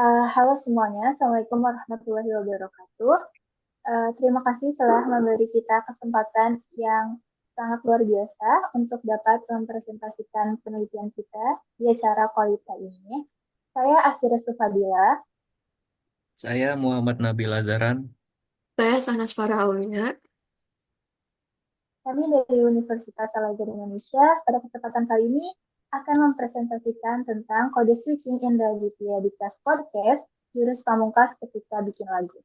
Halo semuanya, Assalamualaikum warahmatullahi wabarakatuh. Terima kasih telah memberi kita kesempatan yang sangat luar biasa untuk dapat mempresentasikan penelitian kita di acara Qualita ini. Saya Asira Sufadila. Saya Muhammad Nabil Azaran. Saya Sahnas Farah Aulia. Kami dari Universitas Al-Azhar Indonesia pada kesempatan kali ini akan mempresentasikan tentang kode switching in Raditya Diktas Podcast, jurus pamungkas ketika bikin lagu.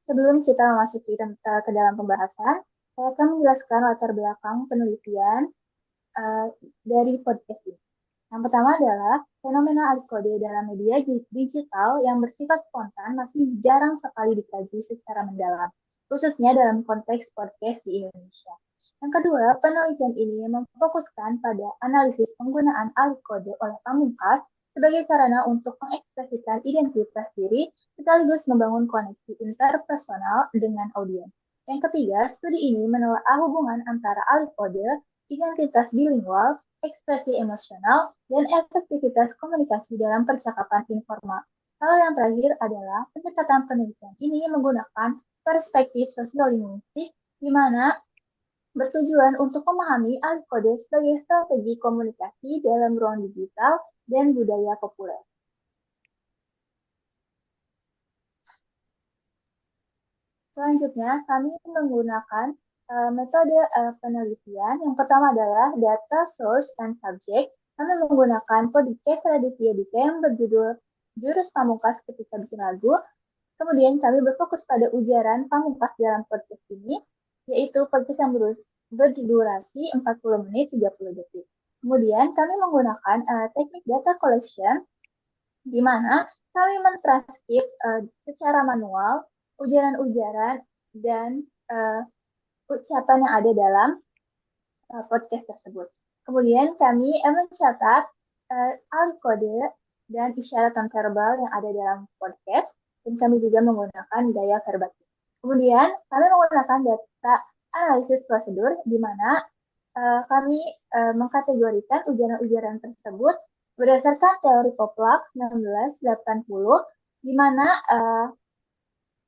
Sebelum kita memasuki ke dalam pembahasan, saya akan menjelaskan latar belakang penelitian eh, dari podcast ini. Yang pertama adalah fenomena alih kode dalam media digital yang bersifat spontan masih jarang sekali dikaji secara mendalam, khususnya dalam konteks podcast di Indonesia. Yang kedua, penelitian ini memfokuskan pada analisis penggunaan alih kode oleh pamungkas sebagai sarana untuk mengekspresikan identitas diri sekaligus membangun koneksi interpersonal dengan audiens. Yang ketiga, studi ini menelaah hubungan antara alih kode, identitas bilingual, ekspresi emosional, dan efektivitas komunikasi dalam percakapan informal. Hal yang terakhir adalah pendekatan penelitian ini menggunakan perspektif sosiolinguistik, di mana bertujuan untuk memahami alih kode sebagai strategi komunikasi dalam ruang digital dan budaya populer. Selanjutnya, kami menggunakan metode penelitian. Yang pertama adalah data source and subject. Kami menggunakan podcast Raditya Dika yang berjudul Jurus Pamungkas Ketika Bikin Lagu. Kemudian kami berfokus pada ujaran pamungkas dalam podcast ini, yaitu podcast yang berdurasi 40 menit 30 detik. Kemudian kami menggunakan teknik data collection, di mana kami mentranskrip secara manual ujaran-ujaran dan uh, ucapan yang ada dalam podcast tersebut. Kemudian kami mencatat alih kode dan isyarat nonverbal yang ada dalam podcast, dan kami juga menggunakan gaya verbatim. Kemudian kami menggunakan data analisis prosedur, di mana kami mengkategorikan ujaran-ujaran tersebut berdasarkan teori Poplak 1980, di mana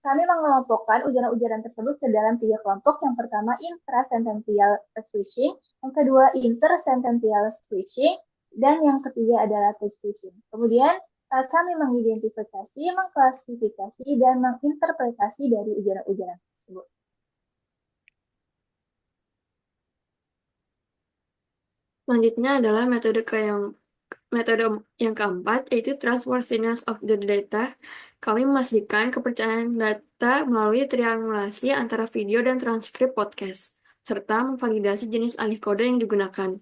kami mengelompokkan ujaran-ujaran tersebut ke dalam tiga kelompok. Yang pertama intrasentential switching, yang kedua intersentential switching, dan yang ketiga adalah text switching. Kemudian kami mengidentifikasi, mengklasifikasi, dan menginterpretasi dari ujaran-ujaran tersebut. Selanjutnya adalah metode yang keempat, yaitu trustworthiness of the data. Kami memastikan kepercayaan data melalui triangulasi antara video dan transkrip podcast, serta memvalidasi jenis alih kode yang digunakan.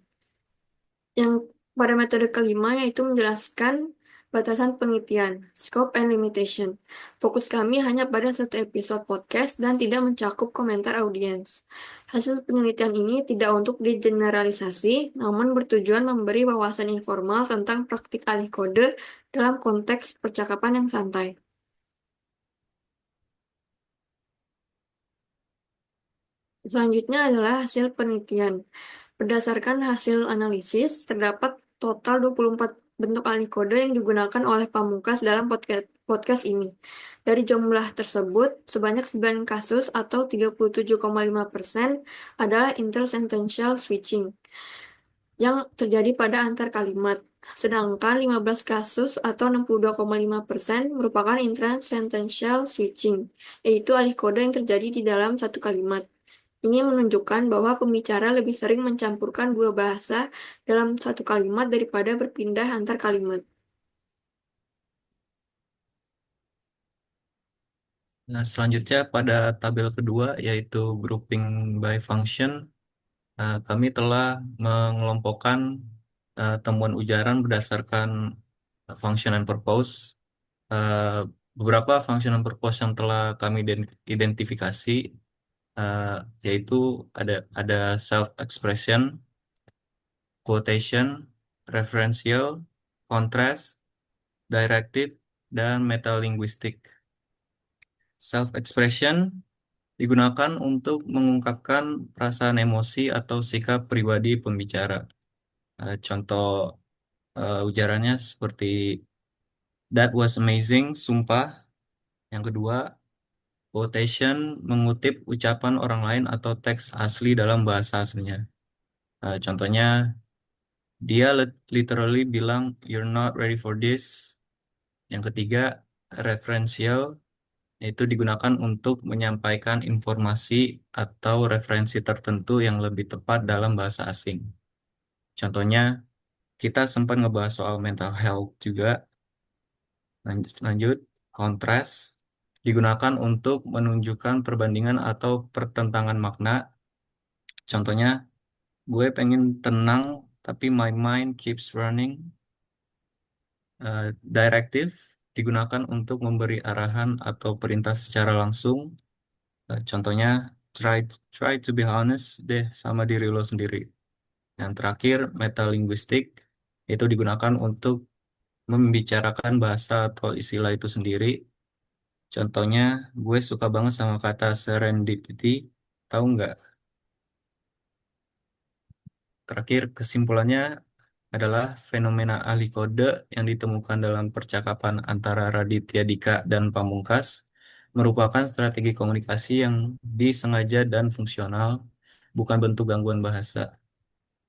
Yang pada metode kelima yaitu menjelaskan batasan penelitian, scope and limitation. Fokus kami hanya pada satu episode podcast dan tidak mencakup komentar audiens. Hasil penelitian ini tidak untuk digeneralisasi, namun bertujuan memberi wawasan informal tentang praktik alih kode dalam konteks percakapan yang santai. Selanjutnya adalah hasil penelitian. Berdasarkan hasil analisis, terdapat total 24 bentuk alih kode yang digunakan oleh Pamungkas dalam podcast ini. Dari jumlah tersebut, sebanyak 9 kasus atau 37,5% adalah intersentential switching yang terjadi pada antar kalimat. Sedangkan 15 kasus atau 62,5% merupakan intrasentential switching, yaitu alih kode yang terjadi di dalam satu kalimat. Ini menunjukkan bahwa pembicara lebih sering mencampurkan dua bahasa dalam satu kalimat daripada berpindah antar kalimat. Nah, selanjutnya pada tabel kedua yaitu grouping by function, kami telah mengelompokkan temuan ujaran berdasarkan function and purpose. Eh, Beberapa function and purpose yang telah kami identifikasi eh, yaitu ada self expression, quotation, referential, contrast, directive, dan metalinguistic. Self expression digunakan untuk mengungkapkan perasaan emosi atau sikap pribadi pembicara. Contoh ujarannya seperti that was amazing, sumpah. Yang kedua, quotation mengutip ucapan orang lain atau teks asli dalam bahasa aslinya. Contohnya, dia literally bilang, "You're not ready for this." Yang ketiga, referensial, yaitu digunakan untuk menyampaikan informasi atau referensi tertentu yang lebih tepat dalam bahasa asing. Contohnya, kita sempat ngebahas soal mental health juga. Lanjut, kontras digunakan untuk menunjukkan perbandingan atau pertentangan makna. Contohnya, gue pengen tenang, tapi my mind keeps running. Directive digunakan untuk memberi arahan atau perintah secara langsung. Contohnya, try try to be honest deh sama diri lo sendiri. Yang terakhir, metalinguistik itu digunakan untuk membicarakan bahasa atau istilah itu sendiri. Contohnya, gue suka banget sama kata serendipity. Tahu nggak? Terakhir, kesimpulannya adalah fenomena ahli kode yang ditemukan dalam percakapan antara Raditya Dika dan Pamungkas merupakan strategi komunikasi yang disengaja dan fungsional, bukan bentuk gangguan bahasa.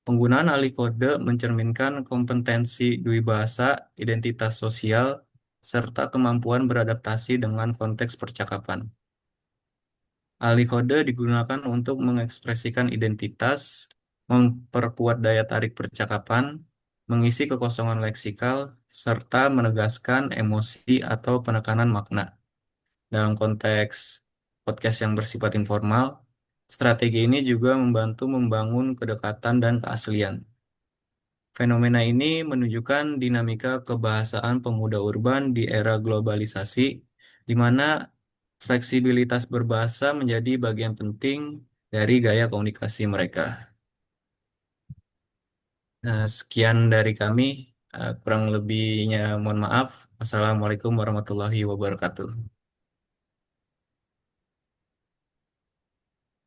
Penggunaan ahli kode mencerminkan kompetensi dwi bahasa, identitas sosial, serta kemampuan beradaptasi dengan konteks percakapan. Ahli kode digunakan untuk mengekspresikan identitas, memperkuat daya tarik percakapan, mengisi kekosongan leksikal, serta menegaskan emosi atau penekanan makna. Dalam konteks podcast yang bersifat informal, strategi ini juga membantu membangun kedekatan dan keaslian. Fenomena ini menunjukkan dinamika kebahasaan pemuda urban di era globalisasi, di mana fleksibilitas berbahasa menjadi bagian penting dari gaya komunikasi mereka. Nah, sekian dari kami. Kurang lebihnya mohon maaf. Wassalamualaikum warahmatullahi wabarakatuh.